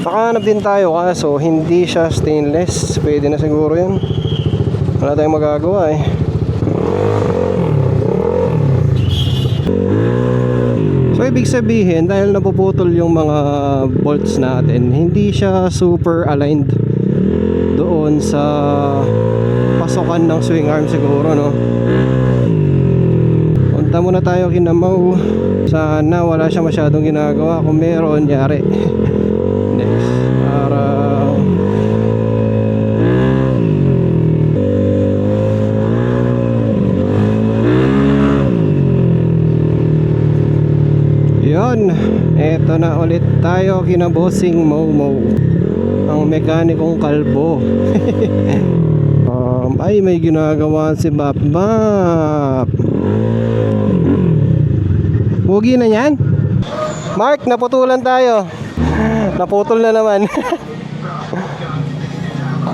Nakahanap din tayo kaso hindi siya stainless. Pwede na siguro yan. Wala tayong magagawa eh. So ibig sabihin, dahil napuputol yung mga bolts natin, hindi siya super aligned doon sa pasukan ng swing arm siguro, no? Punta muna tayo kina Mau. Sana wala siya masyadong ginagawa. Kung meron, yari. Next, para yun, eto na ulit tayo kina Bossing Momo, ang mekanikong kalbo. Ay, may ginagawa si Bap Bap. Hugi na yan. Mark, naputulan tayo. Naputol na naman.